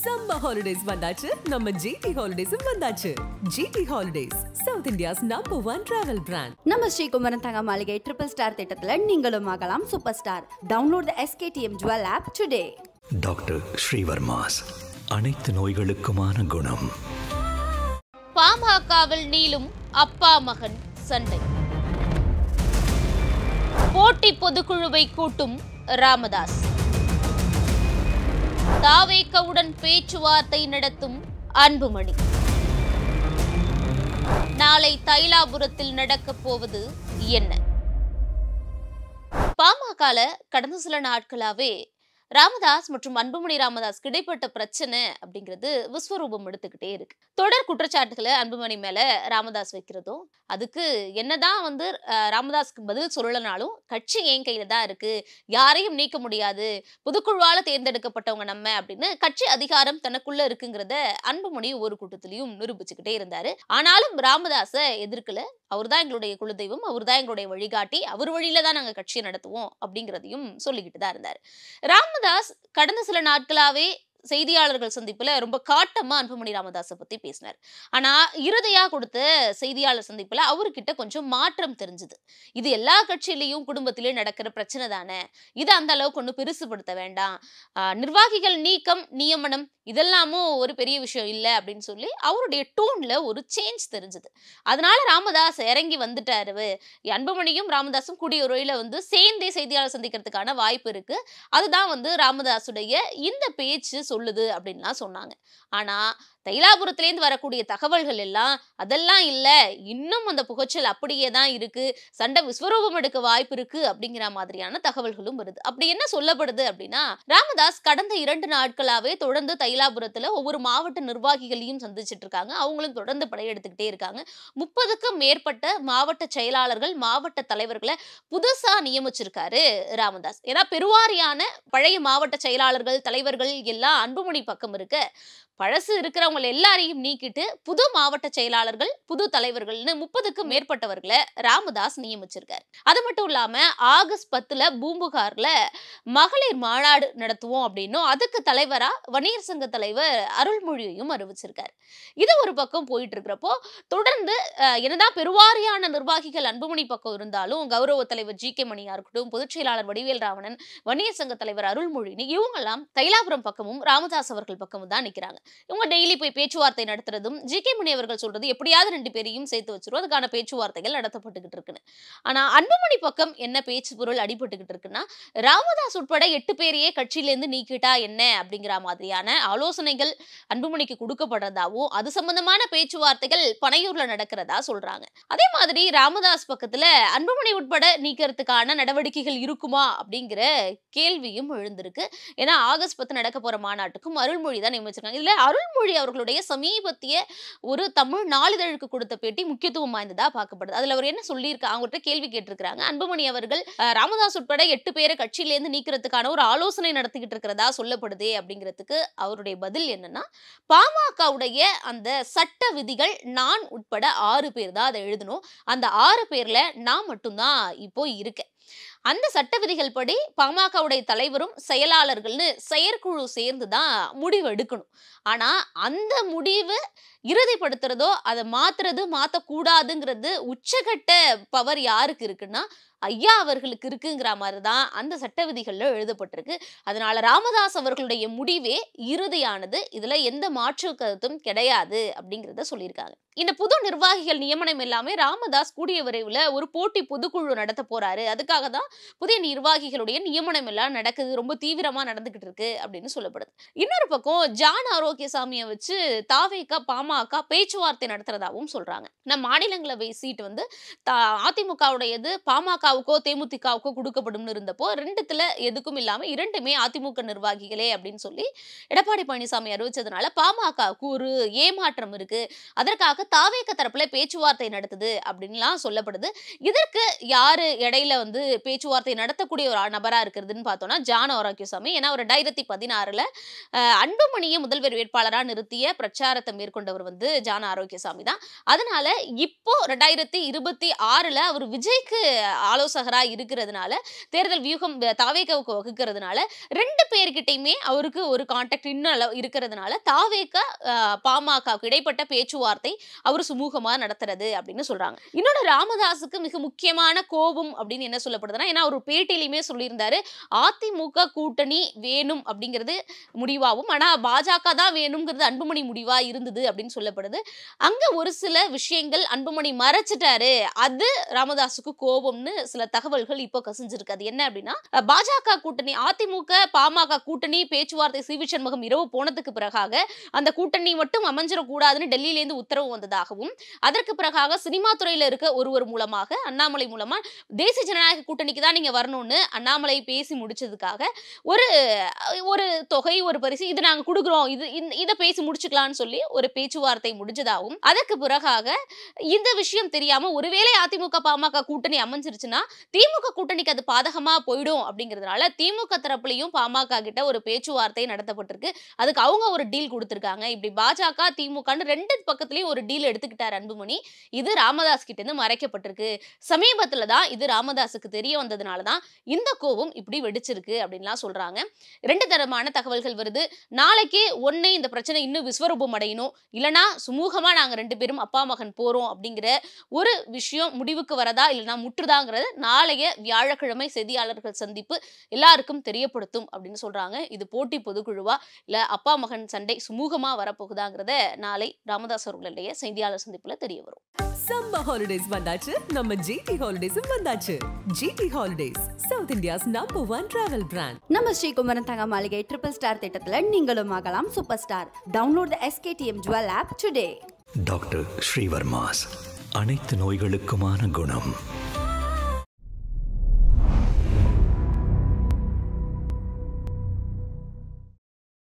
Summer holidays vandachu, நம்ம GT Holidays vandachu. GT Holidays, South India's #1 travel brand. நம்ம Srikumaran Thanga Maligai triple star திட்டத்துல நீங்களும் ஆகலாம் super star. Download the SKTM Jewel app today. Doctor Srivarma's அனைத்து நோய்களுக்குமான குணம். பாமகவில் நீளும் அப்பா மகன் சண்டை. போட்டி பொதுக்குழுவை கூட்டும் ராமதாஸ். தாவேகவுடன் பேச்சுவார்த்தை நடத்தும் அன்புமணி. நாளை தைலாபுரத்தில் நடக்கப் போவது என்ன? பாமகல கடந்த சில நாட்களாவே ராமதாஸ் மற்றும் அன்புமணி ராமதாஸ் கிடைப்பட்ட பிரச்சனை அப்படிங்கிறது விஸ்வரூபம் எடுத்துக்கிட்டே இருக்கு. தொடர் குற்றச்சாட்டுகளை அன்புமணி மேல ராமதாஸ் வைக்கிறதும், அதுக்கு என்னதான் ராமதாஸ்க்கு பதில் சொல்லனாலும் கட்சி என் கையில தான் இருக்கு, யாரையும் நீக்க முடியாது, பொதுக்குழுவால தேர்ந்தெடுக்கப்பட்டவங்க நம்ம அப்படின்னு கட்சி அதிகாரம் தனக்குள்ள இருக்குங்கிறத அன்புமணி ஒவ்வொரு கூட்டத்திலையும் நிரூபிச்சுக்கிட்டே இருந்தாரு. ஆனாலும் ராமதாஸ எதிர்க்கல. அவர் தான் எங்களுடைய குலதெய்வம், அவர் தான் எங்களுடைய வழிகாட்டி, அவர் வழியில தான் நாங்க கட்சியை நடத்துவோம் அப்படிங்கிறதையும் சொல்லிக்கிட்டு தான் இருந்தாரு. ராமதாஸ் கடந்த சில நாட்களாவே செய்தியாளர்கள் சந்திப்புல ரொம்ப காட்டமா அன்புமணி ராமதாஸை பத்தி பேசினார். ஆனா இறுதியா கொடுத்த செய்தியாளர் சந்திப்புல அவர்கிட்ட கொஞ்சம் மாற்றம் தெரிஞ்சது. இது எல்லா கட்சியிலையும் குடும்பத்திலேயும் நடக்கிற பிரச்சனை தானே, இதை அந்த அளவுக்கு ஒன்றும் பெருசுபடுத்த வேண்டாம், நிர்வாகிகள் நீக்கம் நியமனம் இதெல்லாமும் ஒரு பெரிய விஷயம் இல்லை அப்படின்னு சொல்லி அவருடைய டோன்ல ஒரு சேஞ்ச் தெரிஞ்சது. அதனால ராமதாஸ் இறங்கி வந்துட்டாரு. அன்புமணியும் ராமதாஸும் கூடிய உரையில சேர்ந்தே செய்தியாளர் சந்திக்கிறதுக்கான வாய்ப்பு இருக்கு, அதுதான் ராமதாஸுடைய இந்த பேச்சு சொல்லுது அப்படின்லாம் சொன்னாங்க. ஆனா தைலாபுரத்திலேருந்து வரக்கூடிய தகவல்கள் எல்லாம் அதெல்லாம் இல்ல, இன்னும் அந்த புகைச்சல் அப்படியே தான் இருக்கு, சண்டை விஸ்வரூபம் எடுக்க வாய்ப்பு இருக்கு அப்படிங்கிற மாதிரியான தகவல்களும் வருது. அப்படி என்ன சொல்லப்படுது அப்படின்னா, ராமதாஸ் கடந்த 2 நாட்களாவே தொடர்ந்து தைலாபுரத்துல ஒவ்வொரு மாவட்ட நிர்வாகிகளையும் சந்திச்சுட்டு இருக்காங்க. அவங்களும் தொடர்ந்து படையெடுத்துக்கிட்டே இருக்காங்க. 30க்கும் மேற்பட்ட மாவட்ட செயலாளர்கள், மாவட்ட தலைவர்களை புதுசா நியமிச்சிருக்காரு ராமதாஸ். ஏன்னா பெருவாரியான பழைய மாவட்ட செயலாளர்கள், தலைவர்கள் எல்லாம் அன்புமணி பக்கம் இருக்க, பழசு இருக்கிறவங்க எல்லாரையும் நீக்கிட்டு புது மாவட்ட செயலாளர்கள், புது தலைவர்கள்னு 30க்கும் மேற்பட்டவர்களை ராமதாஸ் நியமிச்சிருக்காரு. அது மட்டும் இல்லாம ஆகஸ்ட் 10 பூம்புகார்ல மகளிர் மாநாடு நடத்துவோம் அப்படின்னும் அதுக்கு தலைவரா வன்னியர் சங்க தலைவர் அருள்மொழியையும் அறிவிச்சிருக்காரு. இது ஒரு பக்கம் போயிட்டு இருக்கிறப்போ, தொடர்ந்து என்னதான் பெருவாரியான நிர்வாகிகள் அன்புமணி பக்கம் இருந்தாலும் கௌரவ தலைவர் GK மணியா இருக்கட்டும், பொதுச் செயலாளர் வடிவேல் ராவணன், வன்னியர் சங்க தலைவர் அருள்மொழின்னு இவங்கெல்லாம் தைலாபுரம் பக்கமும் ராமதாஸ் அவர்கள் பக்கமும் தான் நிக்கிறாங்க. இவங்க டெய்லி போய் பேச்சுவார்த்தை நடத்துறதும், GK மணி அவர்கள் சொல்றது எப்படியாவது 2 பேரையும் சேர்த்து வச்சிரும், அதுக்கான பேச்சுவார்த்தைகள் நடத்தப்பட்டுக்கிட்டு இருக்குன்னு. ஆனா அன்புமணி பக்கம் என்ன பேச்சு பொருள் அடிபட்டுக்கிட்டு இருக்குன்னா, ராமதாஸ் உட்பட 8 பேரையே கட்சியில இருந்து நீக்கிட்டா என்ன அப்படிங்கிற மாதிரியான ஆலோசனைகள் அன்புமணிக்கு கொடுக்கப்படுறதாவும், அது சம்பந்தமான பேச்சுவார்த்தைகள் பனையூர்ல நடக்கிறதா சொல்றாங்க. அதே மாதிரி ராமதாஸ் பக்கத்துல அன்புமணி உட்பட நீக்கிறதுக்கான நடவடிக்கைகள் இருக்குமா அப்படிங்கிற கேள்வியும் எழுந்திருக்கு. ஏன்னா ஆகஸ்ட் 10 நடக்க போற மாநாட்டுக்கும் அருள்மொழி தான் நியமிச்சிருக்காங்க. இதுல அருள்மொழி அவர்களுடைய சமீபத்திய ஒரு தமிழ் நாளிதழுக்கு கொடுத்த பேட்டி முக்கியத்துவம் வாய்ந்ததா பார்க்கப்படுது. அதுல அவர் என்ன சொல்லியிருக்காங்க, அவங்ககிட்ட கேள்வி கேட்டிருக்கிறாங்க. அன்புமணி அவர்கள் ராமதாஸ் உட்பட 8 பேரை கட்சியில இருந்து நீக்கிறதுக்கான ஒரு ஆலோசனை நடத்திக்கிட்டு இருக்கிறதா சொல்லப்படுதே அப்படிங்கிறதுக்கு அவருடைய பதில் என்னன்னா, பாமகவுடைய அந்த சட்ட விதிகள் நான் உட்பட 6 பேர் தான் அதை எழுதணும், அந்த 6 பேர்ல நான் மட்டும்தான் இப்போ இருக்கேன். அந்த சட்ட விதிகள் படி பாமகவுடைய தலைவரும் செயலாளர்கள்னு செயற்குழு சேர்ந்து தான் முடிவு எடுக்கணும். ஆனா அந்த முடிவு இறுதிப்படுத்துறதோ அதை மாத்துறது மாத்தக்கூடாதுங்கிறது உச்சகட்ட பவர் யாருக்கு இருக்குன்னா ஐயா அவர்களுக்கு இருக்குங்கிற மாதிரிதான் அந்த சட்ட விதிகள்ல எழுதப்பட்டிருக்கு. அதனால ராமதாஸ் அவர்களுடைய முடிவே இறுதியானது, இதுல எந்த மாற்று கருத்தும் கிடையாது அப்படிங்கிறத சொல்லியிருக்காங்க. இந்த புது நிர்வாகிகள் நியமனம் எல்லாமே ராமதாஸ் கூடிய விரைவில் ஒரு போட்டி பொதுக்குழு நடத்த போறாரு, அதுக்காக தான் புதிய நிர்வாகிகளுடைய நியமனம் எல்லாம் நடக்குது, ரொம்ப தீவிரமா நடந்துகிட்டு இருக்கு அப்படின்னு சொல்லப்படுது. இன்னொரு பக்கம் ஜான் ஆரோக்கியசாமியை வச்சு தாவேகா பாமக பேச்சுவார்த்தை நடத்துறதாவும் சொல்றாங்க. நம்ம மாநிலங்களவை சீட் அதிமுகவுடையது பாமகவுக்கோ தேமுதிகவுக்கோ கொடுக்கப்படும் இருந்தப்போ 2த்துல எதுக்கும் இல்லாம 2மே அதிமுக நிர்வாகிகளே அப்படின்னு சொல்லி எடப்பாடி பழனிசாமி அறிவிச்சதுனால பாமகவுக்கு ஒரு ஏமாற்றம் இருக்கு, அதற்காக தாவேக தரப்புல பேச்சுவார்த்தை நடத்துது அப்படின்லாம் சொல்லப்படுது. இதற்கு யாரு இடையில பேச்சுவார்த்தை நடத்தக்கூடிய ஒரு நபரா இருக்கிறதுன்னு பார்த்தோம்னா ஜான் ஆரோக்கியசாமி. ஏன்னா ஒரு 2016ல அன்புமணியை முதல்வர் வேட்பாளரா நிறுத்திய பிரச்சாரத்தை மேற்கொண்டவர் வந்து ஜான் ஆரோக்கியசாமி தான். அதனால இப்போ 2026ல அவர் விஜய்க்கு ஆலோசகரா இருக்கிறதுனால, தேர்தல் வியூகம் தாவேகாவுக்கு வகுக்கிறதுனால 2 பேர்கிட்டயுமே அவருக்கு ஒரு கான்டாக்ட் இன்னும் இருக்கிறதுனால தாவேகா பாமக இடைப்பட்ட பேச்சுவார்த்தை அவர் சுமூகமா நடத்துறது அப்படின்னு சொல்றாங்க. இன்னொன்னு ராமதாஸுக்கு மிக முக்கியமான கோபம் அப்படின்னு என்ன சொல்லப்படுதுன்னா, ஏன்னா ஒரு பேட்டியிலுமே சொல்லியிருந்தாரு அதிமுக கூட்டணி வேணும் அப்படிங்கிறது முடிவாகும், ஆனா பாஜக தான் வேணும்ங்கிறது அன்புமணி முடிவா இருந்தது அப்படின்னு சொல்லப்படுது. அங்க ஒரு சில விஷயங்கள் அன்புமணி மறைச்சிட்டாரு, அது ராமதாஸுக்கு கோபம்னு சில தகவல்கள் இப்போ கசிஞ்சிருக்கு. அது என்ன அப்படின்னா, பாஜக கூட்டணி அதிமுக பாமக கூட்டணி பேச்சுவார்த்தை சிவி சண்முகம் இரவு போனதுக்கு பிறகாக அந்த கூட்டணி மட்டும் அமைஞ்சிடக்கூடாதுன்னு டெல்லியிலேருந்து உத்தரவு வந்ததாகவும், அதற்கு பிறகாக சினிமா துறையில இருக்க ஒருவர் மூலமாக அண்ணாமலை மூலமா தேசிய ஜனநாயக கூட்டணிக்கு தான் நீங்க வரணும்னு அண்ணாமலை பேசி முடிச்சதுக்காக ஒரு தொகை ஒரு பரிசு இது நாங்க கொடுக்குறோம், இதை பேசி முடிச்சுக்கலாம்னு சொல்லி ஒரு பேச்சுவார்த்தை முடிஞ்சதாகவும், அதற்கு பிறகாக இந்த விஷயம் தெரியாம ஒருவேளை அதிமுக பாமக கூட்டணி அமைஞ்சிருச்சுன்னா திமுக கூட்டணிக்கு அது பாதகமா போயிடும் அப்படிங்கிறதுனால திமுக தரப்புலையும் பாமக கிட்ட ஒரு பேச்சுவார்த்தை நடத்தப்பட்டிருக்கு. அதுக்கு அவங்க ஒரு டீல் கொடுத்திருக்காங்க. இப்படி பாஜக திமுகன்னு 2 பக்கத்துலயும் ஒரு டீல் எடுத்துக்கிட்டார் அன்புமணி. இது ராமதாஸ் கிட்ட இருந்து மறைக்கப்பட்டிருக்கு. சமீபத்துல தான் இது ராமதாஸுக்கு தெரிய வந்ததுனாலதான் இந்த கோபம் இப்படி வெடிச்சிருக்கு அப்படின்லாம் சொல்றாங்க. 2 தரமான தகவல்கள் வருது. நாளைக்கு ஒண்ணு இந்த பிரச்சனை இன்னும் விஸ்வரூபம் அடையணும், இல்லனா சுமூகமா நாங்க 2 பேரும் அப்பா மகன் போறோம் அப்படிங்கிற ஒரு விஷயம் முடிவுக்கு வரதா இல்லனா முற்றுதாங்கிறது நாளைய வியாழக்கிழமை செய்தியாளர்கள் சந்திப்பு எல்லாருக்கும் தெரியப்படுத்தும் அப்படின்னு சொல்றாங்க. இது போட்டி பொதுக்குழுவா இல்ல அப்பா மகன் சண்டை சுமூகமா வரப்போகுதாங்கிறத நாளை ராமதாஸ் அவர்களுடைய செய்தியாளர் சந்திப்புல தெரிய வரும். சம்மர் ஹாலிடேஸ் வந்தாச்சு, நம்ம ஜிடி ஹாலிடேஸும் வந்தாச்சு. GT holidays south India's #1 travel brand. நம்ம ஸ்ரீகுமரன் தங்க மாளிகை ட்ரிபிள் ஸ்டார் திட்டத்துல நீங்களும் ஆகலாம் super star. Download the SKTM Jewel app today. Doctor Srivarma's, அனைத்து நோய்களுக்குமான குணம்.